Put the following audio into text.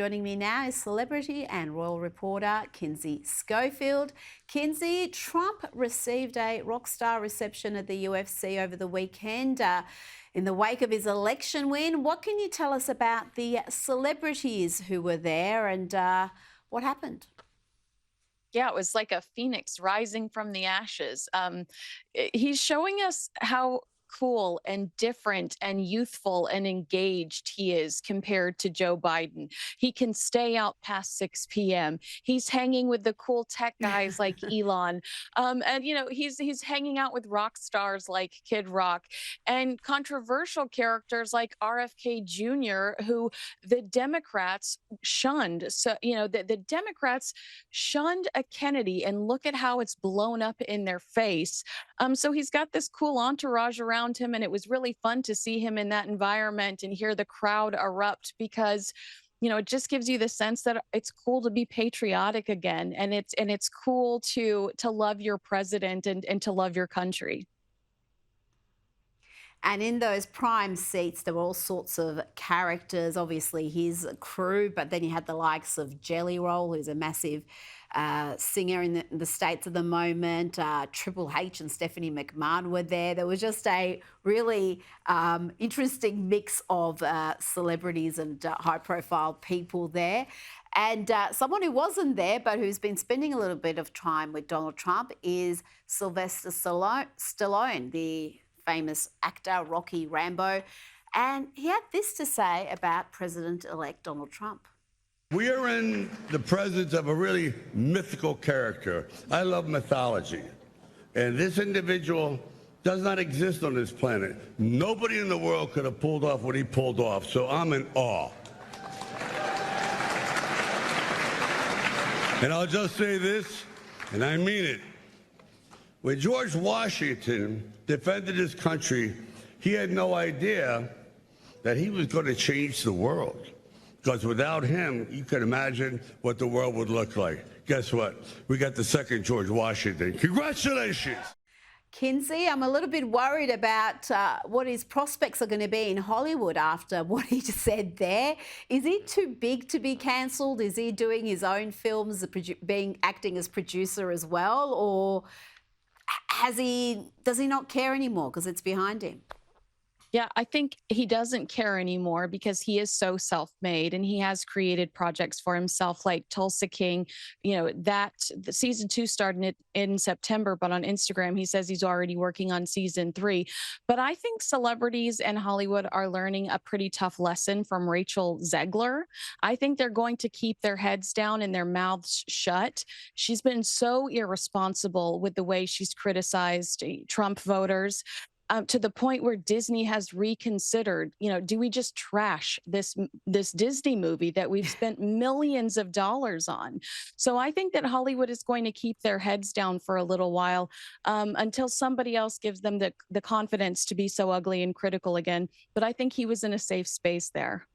Joining me now is celebrity and royal reporter Kinsey Schofield. Kinsey, Trump received a rock star reception at the UFC over the weekend in the wake of his election win. What can you tell us about the celebrities who were there and what happened? Yeah, it was like a phoenix rising from the ashes. He's showing us how cool and different and youthful and engaged he is compared to Joe Biden. He can stay out past 6 p.m. He's hanging with the cool tech guys like Elon. And he's hanging out with rock stars like Kid Rock and controversial characters like RFK Jr., who the Democrats shunned. So, the Democrats shunned a Kennedy, and look at how it's blown up in their face. So he's got this cool entourage around him, and it was really fun to see him in that environment and hear the crowd erupt because it just gives you the sense that it's cool to be patriotic again, and it's cool to love your president and to love your country. And in those prime seats, there were all sorts of characters, obviously his crew, but then you had the likes of Jelly Roll, who's a massive singer in the States at the moment. Triple H and Stephanie McMahon were there. There was just a really interesting mix of celebrities and high-profile people there. And someone who wasn't there but who's been spending a little bit of time with Donald Trump is Sylvester Stallone, the famous actor, Rocky Rambo. And he had this to say about President-elect Donald Trump. We are in the presence of a really mythical character. I love mythology. And this individual does not exist on this planet. Nobody in the world could have pulled off what he pulled off, so I'm in awe. And I'll just say this, and I mean it. When George Washington defended his country, he had no idea that he was going to change the world. Because without him, you can imagine what the world would look like. Guess what? We got the second George Washington. Congratulations. Kinsey, I'm a little bit worried about what his prospects are going to be in Hollywood after what he just said there. Is he too big to be cancelled? Is he doing his own films, acting as producer as well? Or does he not care anymore because it's behind him? Yeah, I think he doesn't care anymore because he is so self-made and he has created projects for himself like Tulsa King. The season 2 started in September, but on Instagram, he says he's already working on season 3. But I think celebrities and Hollywood are learning a pretty tough lesson from Rachel Zegler. I think they're going to keep their heads down and their mouths shut. She's been so irresponsible with the way she's criticized Trump voters. To the point where Disney has reconsidered, do we just trash this Disney movie that we've spent millions of dollars on? So I think that Hollywood is going to keep their heads down for a little while until somebody else gives them the confidence to be so ugly and critical again. But I think he was in a safe space there.